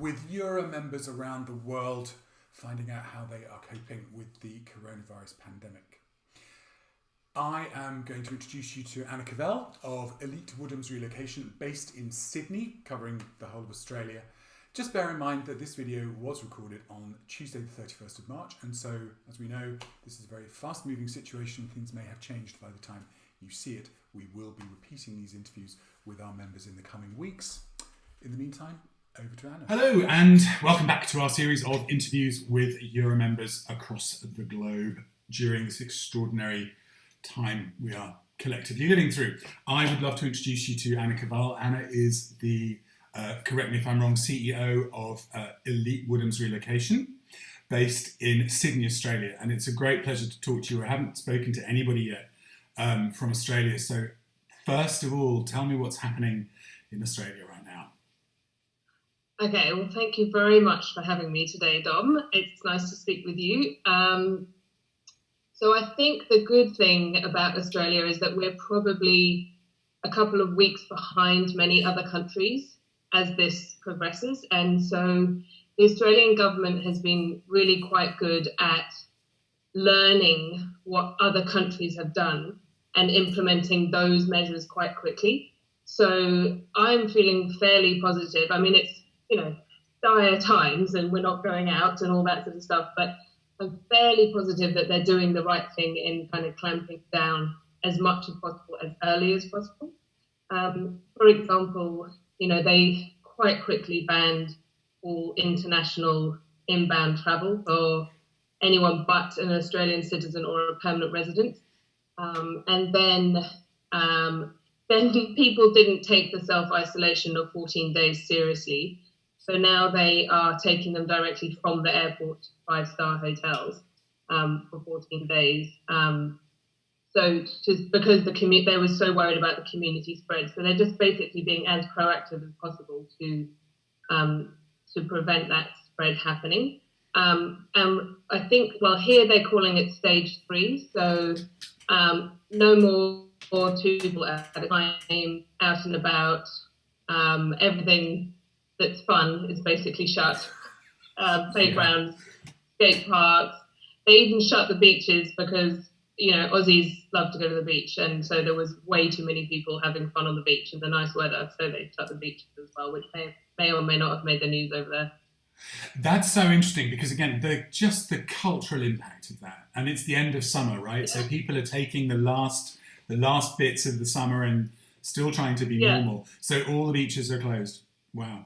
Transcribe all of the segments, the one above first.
with Euro members around the world finding out how they are coping with the coronavirus pandemic. I am going to introduce you to Anna Kavelj of Elite Woodhams Relocation, based in Sydney, covering the whole of Australia. Just bear in mind that this video was recorded on Tuesday the 31st of March, and so, as we know, this is a very fast-moving situation. Things may have changed by the time you see it. We will be repeating these interviews with our members in the coming weeks. In the meantime, over to Anna. Hello, and welcome back to our series of interviews with Euro members across the globe during this extraordinary time we are collectively living through. I would love to introduce you to Anna Kavelj. Anna is the, correct me if I'm wrong, CEO of Elite Woodhams Relocation, based in Sydney, Australia. And it's a great pleasure to talk to you. I haven't spoken to anybody yet from Australia. So first of all, tell me what's happening in Australia right now. Okay, well, thank you very much for having me today, Dom. It's nice to speak with you. So I think the good thing about Australia is that we're probably a couple of weeks behind many other countries as this progresses. And so the Australian government has been really quite good at learning what other countries have done and implementing those measures quite quickly. So I'm feeling fairly positive. I mean, it's, dire times and we're not going out and all that sort of stuff, but I'm fairly positive that they're doing the right thing in kind of clamping down as much as possible, as early as possible. For example, they quite quickly banned all international inbound travel for anyone but an Australian citizen or a permanent resident. And then people didn't take the self-isolation of 14 days seriously. So now they are taking them directly from the airport to 5-star hotels for 14 days. Because they were so worried about the community spread. So they're just basically being as proactive as possible to prevent that spread happening. And I think, here they're calling it stage 3. So no more 2 people at a time, out and about, everything that's fun is basically shut. Playgrounds, skate parks. They even shut the beaches because, Aussies love to go to the beach. And so there was way too many people having fun on the beach in the nice weather. So they shut the beaches as well, which may or may not have made the news over there. That's so interesting because, again, the cultural impact of that. And it's the end of summer, right? Yeah. So people are taking the last bits of the summer and still trying to be normal. So all the beaches are closed. Wow.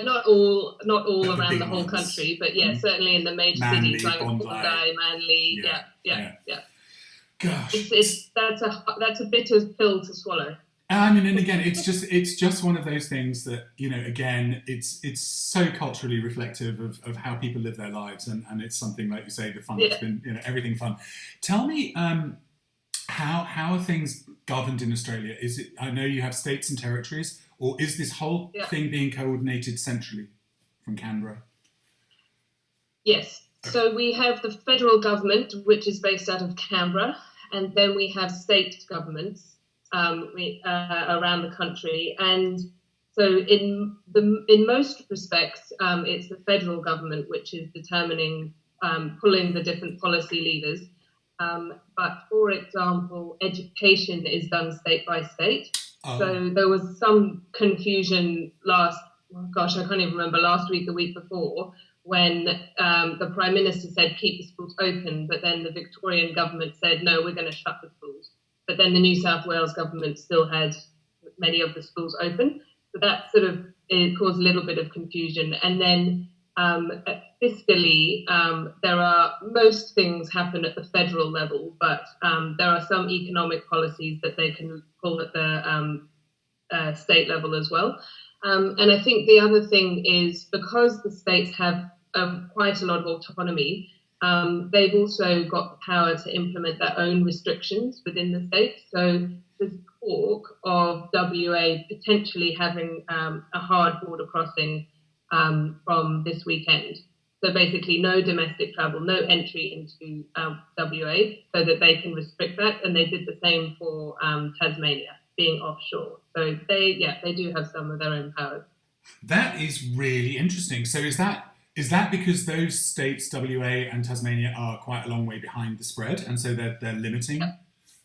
Not all around the whole country, but certainly in the major Manly, cities like Bondi, Manly, yeah. Gosh, that's a bitter pill to swallow. I mean, and again, it's just one of those things that again, it's so culturally reflective of how people live their lives, and it's something like you say, the fun has been everything fun. Tell me, how are things governed in Australia? Is it? I know you have states and territories. Or is this whole thing being coordinated centrally from Canberra? Yes. So we have the federal government, which is based out of Canberra, and then we have state governments around the country. And so in most respects, it's the federal government which is determining, pulling the different policy levers. But for example, education is done state by state. So there was some confusion I can't even remember, last week, the week before, when the Prime Minister said keep the schools open, but then the Victorian government said, no, we're going to shut the schools. But then the New South Wales government still had many of the schools open. So that it caused a little bit of confusion. And then fiscally, most things happen at the federal level, but there are some economic policies that they can pull at the state level as well. And I think the other thing is because the states have quite a lot of autonomy, they've also got the power to implement their own restrictions within the states. So there's talk of WA potentially having a hard border crossing from this weekend. So basically no domestic travel, no entry into WA, so that they can restrict that. And they did the same for Tasmania, being offshore. So they do have some of their own powers. That is really interesting. So is that because those states, WA and Tasmania, are quite a long way behind the spread, and so they're limiting? Yeah.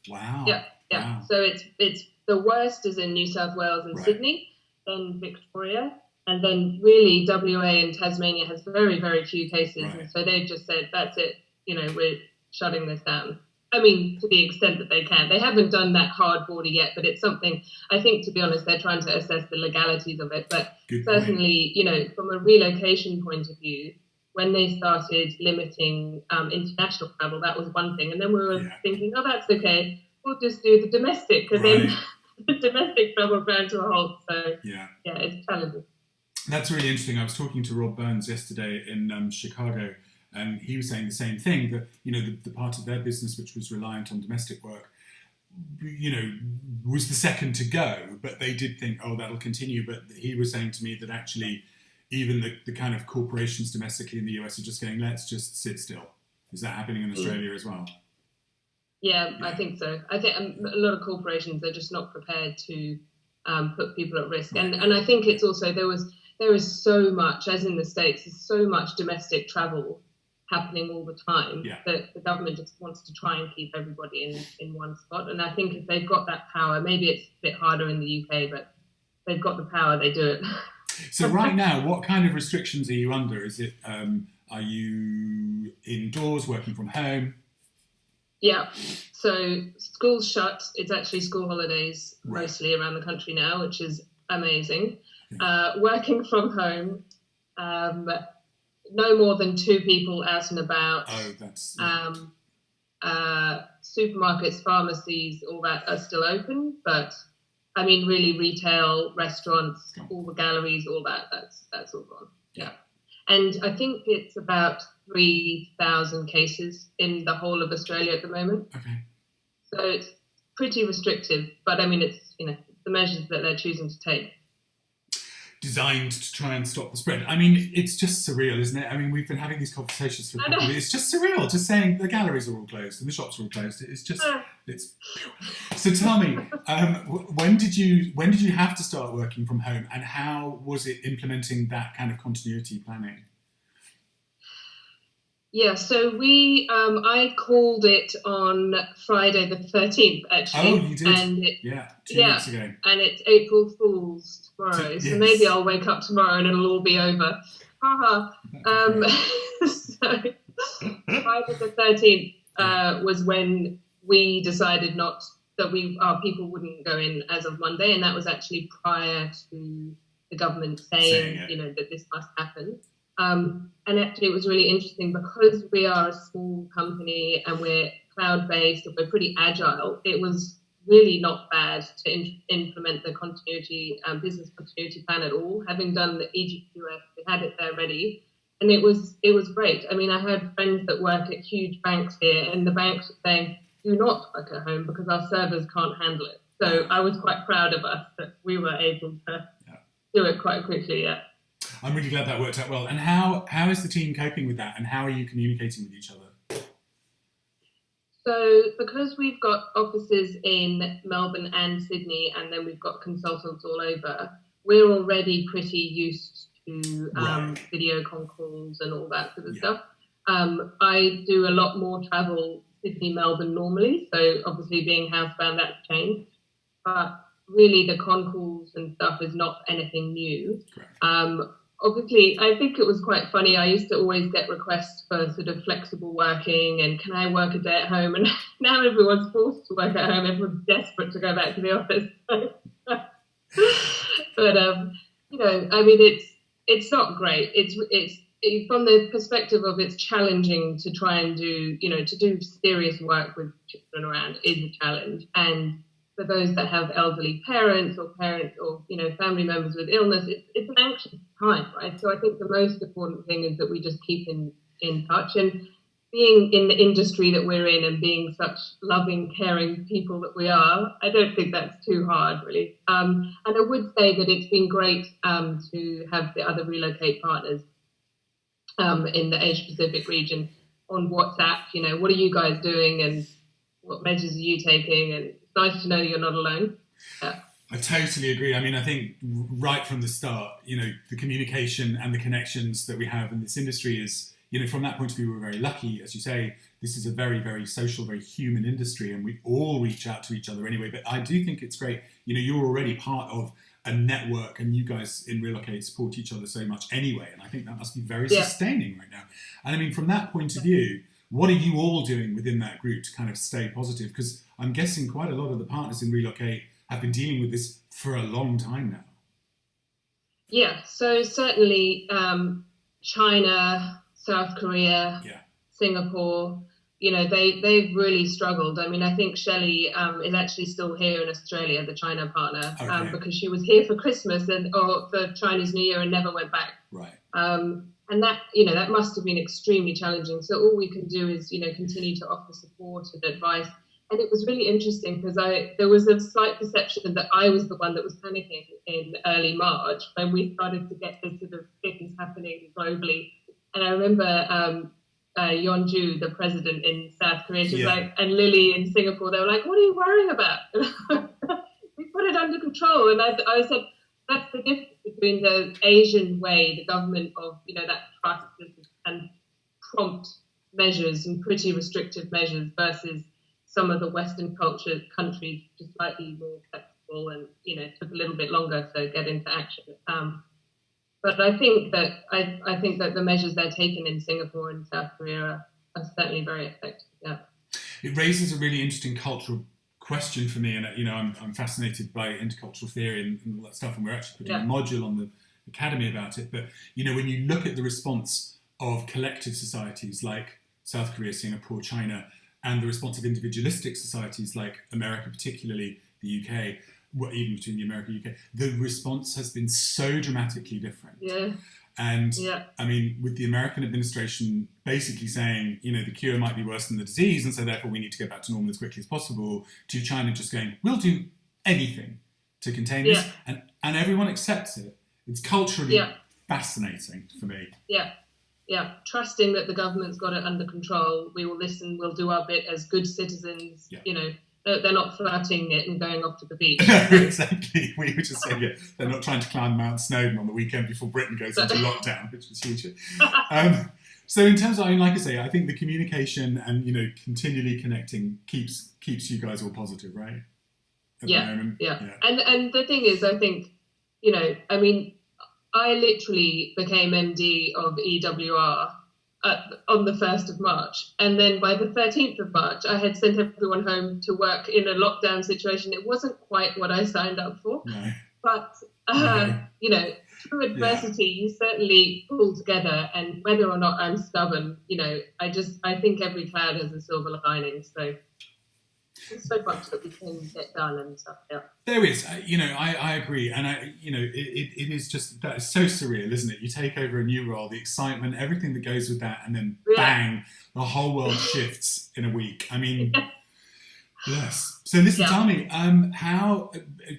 Wow. Yeah. Wow. So it's the worst is in New South Wales and Right. Sydney, then Victoria, and then really WA and Tasmania has very, very few cases, Right. and so they've just said, that's it, we're shutting this down. I mean, to the extent that they can. They haven't done that hard border yet, but it's something, I think, to be honest, they're trying to assess the legalities of it. But Good point. certainly, from a relocation point of view, when they started limiting international travel, that was one thing. And then we were thinking, oh, that's okay. We'll just do the domestic, because then the domestic travel ground to a halt. So, it's challenging. That's really interesting. I was talking to Rob Burns yesterday in Chicago, and he was saying the same thing, that, the part of their business which was reliant on domestic work, was the second to go, but they did think, oh, that'll continue. But he was saying to me that actually even the kind of corporations domestically in the US are just going, let's just sit still. Is that happening in Australia as well? Yeah, I think so. I think a lot of corporations are just not prepared to put people at risk. And I think it's also, there is so much, as in the States, there's so much domestic travel happening all the time that the government just wants to try and keep everybody in one spot. And I think if they've got that power, maybe it's a bit harder in the UK, but if they've got the power, they do it. So right now, what kind of restrictions are you under? Is it, are you indoors, working from home? Yeah, so school's shut. It's actually school holidays mostly around the country now, which is amazing. Working from home, no more than 2 people out and about. Oh, that's... Supermarkets, pharmacies, all that are still open, but I mean, really, retail, restaurants, all the galleries, all that's all gone. Yeah. And I think it's about 3,000 cases in the whole of Australia at the moment. Okay. So it's pretty restrictive, but I mean, it's, the measures that they're choosing to take. Designed to try and stop the spread. I mean, it's just surreal, isn't it? I mean, we've been having these conversations for a couple of years. It's just surreal, just saying the galleries are all closed and the shops are all closed. It's just, it's... So tell me, when did you have to start working from home, and how was it implementing that kind of continuity planning? Yeah, so I called it on Friday the 13th, actually. Oh, you did? And 2 weeks ago. And it's April Fool's tomorrow, so maybe I'll wake up tomorrow and it'll all be over. So Friday the 13th was when we decided that our people wouldn't go in as of Monday, and that was actually prior to the government saying that this must happen. And actually, it was really interesting because we are a small company and we're cloud-based and we're pretty agile. It was really not bad to implement the continuity, business continuity plan at all. Having done the EGQF, we had it there ready, and it was great. I mean, I had friends that work at huge banks here, and the banks were saying, "Do not work at home because our servers can't handle it." So I was quite proud of us that we were able to do it quite quickly. Yeah. I'm really glad that worked out well. And how is the team coping with that, and how are you communicating with each other? So because we've got offices in Melbourne and Sydney, and then we've got consultants all over, we're already pretty used to video con calls and all that sort of stuff. I do a lot more travel Sydney, Melbourne normally, so obviously being housebound, that's changed. But really the con calls and stuff is not anything new. Obviously, I think it was quite funny. I used to always get requests for sort of flexible working and can I work a day at home? And now everyone's forced to work at home. Everyone's desperate to go back to the office. But, I mean, it's not great. It's from the perspective of it's challenging to try and do, to do serious work with children around is a challenge. And for those that have elderly parents or family members with illness, it's an anxious time, right? So I think the most important thing is that we just keep in touch. And being in the industry that we're in and being such loving, caring people that we are, I don't think that's too hard, really. And I would say that it's been great to have the other Relocate partners in the Asia Pacific region on WhatsApp. What are you guys doing and what measures are you taking? And nice to know you're not alone. I totally agree. I mean, I think right from the start, the communication and the connections that we have in this industry is, from that point of view, we're very lucky. As you say, this is a very, very social, very human industry, and we all reach out to each other anyway. But I do think it's great. You're already part of a network, and you guys in Relocate support each other so much anyway. And I think that must be very sustaining right now. And I mean, from that point of view, what are you all doing within that group to kind of stay positive? Because I'm guessing quite a lot of the partners in Relocate have been dealing with this for a long time now. Yeah, so certainly China, South Korea, Singapore, they've really struggled. I mean, I think Shelley is actually still here in Australia, the China partner, because she was here for Christmas or for Chinese New Year and never went back. Right. And that, that must have been extremely challenging. So all we can do is, continue to offer support and advice. And it was really interesting because there was a slight perception that I was the one that was panicking in early March when we started to get this sort of things happening globally. And I remember Yeonju, the president in South Korea, she was like, and Lily in Singapore, they were like, "What are you worrying about?" We put it under control. And I said, that's the difference between the Asian way, the government of, that trust and prompt measures and pretty restrictive measures versus some of the Western culture countries, just slightly more flexible and, took a little bit longer to get into action. But I think that the measures they're taking in Singapore and South Korea are certainly very effective. Yeah. It raises a really interesting cultural question for me, and I'm fascinated by intercultural theory and all that stuff, and we're actually putting a module on the academy about it. But when you look at the response of collective societies like South Korea, Singapore, China, and the response of individualistic societies like America, particularly the UK, even between the America and UK, the response has been so dramatically different. Yeah. And I mean, with the American administration basically saying, the cure might be worse than the disease, and so therefore we need to get back to normal as quickly as possible, to China just going, we'll do anything to contain this, and everyone accepts it. It's culturally fascinating for me. Yeah, trusting that the government's got it under control. We will listen, we'll do our bit as good citizens, They're not flirting it and going off to the beach. No, exactly. We were just saying, they're not trying to climb Mount Snowdon on the weekend before Britain goes into lockdown, which was huge. So in terms of, like I say, I think the communication and, continually connecting keeps you guys all positive, right? At the moment. Yeah. And the thing is, I think, I literally became MD of EWR on the 1st of March. And then by the 13th of March, I had sent everyone home to work in a lockdown situation. It wasn't quite what I signed up for. No. But, through adversity, you certainly pull together. And whether or not I'm stubborn, I think every cloud has a silver lining. So there's so much that we can get done and stuff. Yeah. There is, I agree, and it is just, that is so surreal, isn't it? You take over a new role, the excitement, everything that goes with that, and then bang, the whole world shifts in a week. I mean, yes. So listen, tell me, how,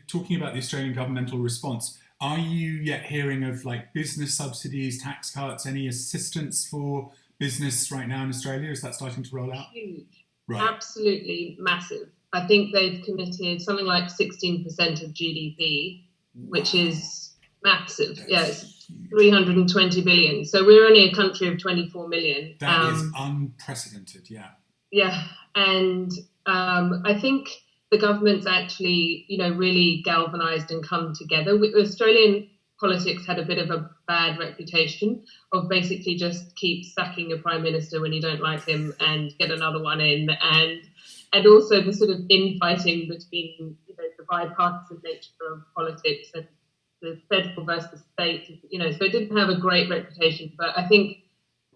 talking about the Australian governmental response, are you yet hearing of business subsidies, tax cuts, any assistance for business right now in Australia? Is that starting to roll out? Huge. Right. Absolutely massive. I think they've committed something like 16% of GDP, which is massive. It's 320 billion. So we're only a country of 24 million. That is unprecedented, Yeah, and I think the government's actually, really galvanised and come together. Australian politics had a bit of a bad reputation of basically just keep sacking your prime minister when you don't like him and get another one in, and also the sort of infighting between the bipartisan nature of politics and the federal versus state, so it didn't have a great reputation. But I think,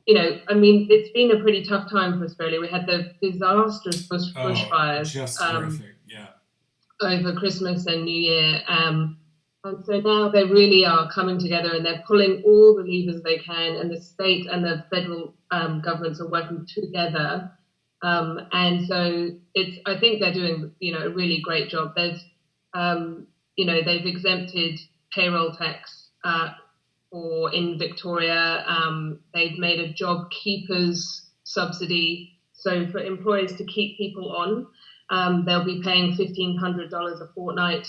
it's been a pretty tough time for Australia. We had the disastrous bushfires just horrific, over Christmas and New Year. And so now they really are coming together and they're pulling all the levers they can, and the state and the federal governments are working together. And so I think they're doing, a really great job. There's, they've exempted payroll tax in Victoria. They've made a job keepers subsidy, so for employers to keep people on. They'll be paying $1,500 a fortnight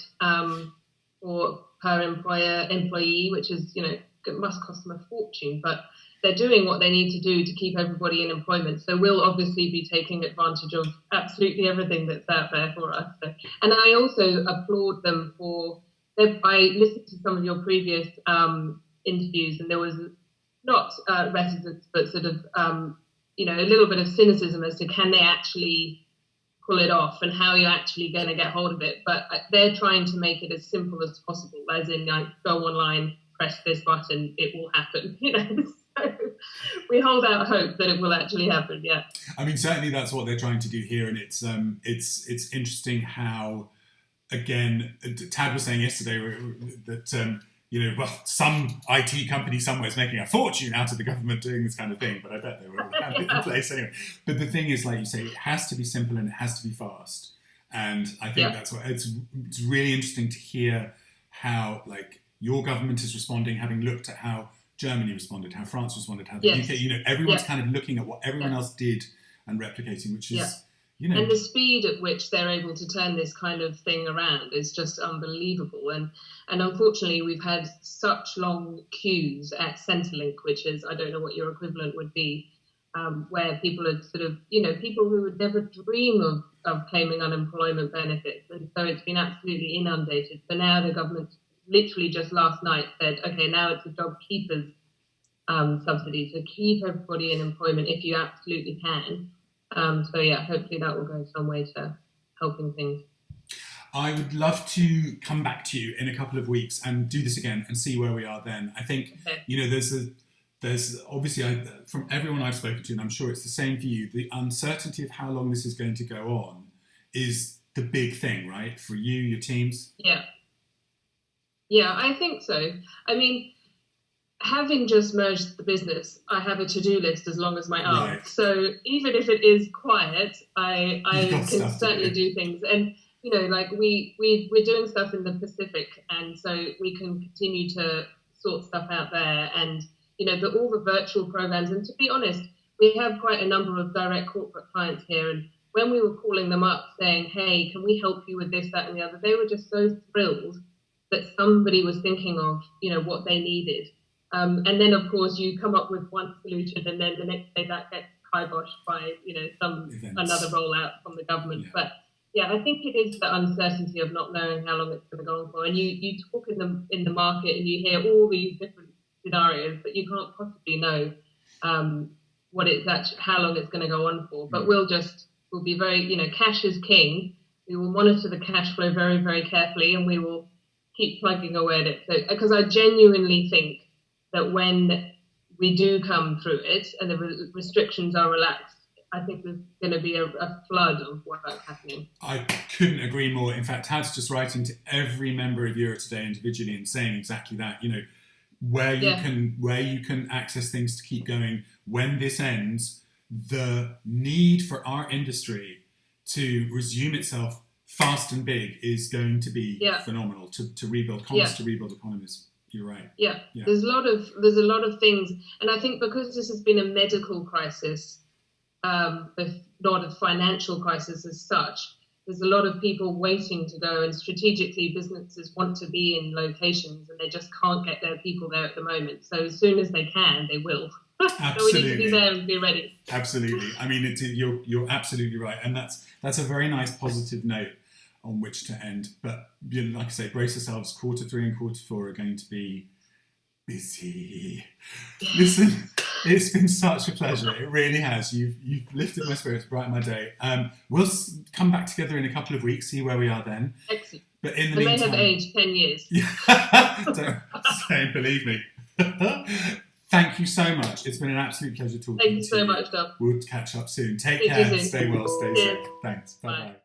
per employee, which is, it must cost them a fortune, but they're doing what they need to do to keep everybody in employment. So we'll obviously be taking advantage of absolutely everything that's out there for us. So, and I also applaud them I listened to some of your previous interviews, and there was not reticence, but sort of, a little bit of cynicism as to can they actually pull it off and how you're actually going to get hold of it. But they're trying to make it as simple as possible, as in go online, press this button, it will happen. So we hold out hope that it will actually happen. Yeah. I mean, certainly that's what they're trying to do here, and it's interesting how, again, Tad was saying yesterday that some IT company somewhere is making a fortune out of the government doing this kind of thing, but I bet they will have it in place anyway. But the thing is, like you say, it has to be simple and it has to be fast, and I think that's what it's really interesting to hear how your government is responding, having looked at how Germany responded, how France responded, how the UK, everyone's kind of looking at what everyone else did and replicating, which is, And the speed at which they're able to turn this kind of thing around is just unbelievable. And unfortunately, we've had such long queues at Centrelink, which is, I don't know what your equivalent would be, where people are sort of, people who would never dream of claiming unemployment benefits. And so it's been absolutely inundated. So now the government literally just last night said, okay, now it's a job keepers subsidy. So keep everybody in employment if you absolutely can. Hopefully that will go some way to helping things. I would love to come back to you in a couple of weeks and do this again and see where we are then. I think, there's obviously, from everyone I've spoken to, and I'm sure it's the same for you, the uncertainty of how long this is going to go on is the big thing, right? For you, your teams? Yeah, I think so. I mean, having just merged the business, I have a to-do list as long as my arm. Right. So even if it is quiet, I can certainly do things. And, we're doing stuff in the Pacific, and so we can continue to sort stuff out there. And, all the virtual programs. And to be honest, we have quite a number of direct corporate clients here. And when we were calling them up saying, hey, can we help you with this, that, and the other, they were just so thrilled that somebody was thinking of, what they needed. And then, of course, you come up with one solution, and then the next day that gets kiboshed by, another rollout from the government. But I think it is the uncertainty of not knowing how long it's going to go on for. And you talk in the market, and you hear all these different scenarios, but you can't possibly know what it's actually, how long it's going to go on for. But we'll be very, cash is king. We will monitor the cash flow very, very carefully, and we will keep plugging away at it. So, because I genuinely think that when we do come through it and the restrictions are relaxed, I think there's going to be a flood of work happening. I couldn't agree more. In fact, Tad's just writing to every member of Euro Today individually and saying exactly that. Where you can access things to keep going when this ends. The need for our industry to resume itself fast and big is going to be phenomenal to rebuild commerce, to rebuild economies. You're right. Yeah. There's a lot of things, and I think because this has been a medical crisis, not a financial crisis as such, there's a lot of people waiting to go, and strategically businesses want to be in locations and they just can't get their people there at the moment. So as soon as they can, they will. So we need to be there and be ready. Absolutely. I mean, you're absolutely right, and that's a very nice positive note on which to end. But like I say, brace yourselves. Quarter 3 and quarter 4 are going to be busy. Listen, it's been such a pleasure. It really has. You've lifted my spirits, brightened my day. We'll come back together in a couple of weeks, see where we are then. Excellent. But in the meantime, may have aged 10 years. Don't say, believe me. Thank you so much. It's been an absolute pleasure talking to you. Thank you so much, Dom. We'll catch up soon. Take care. Stay well. Stay safe. Thanks. Bye-bye.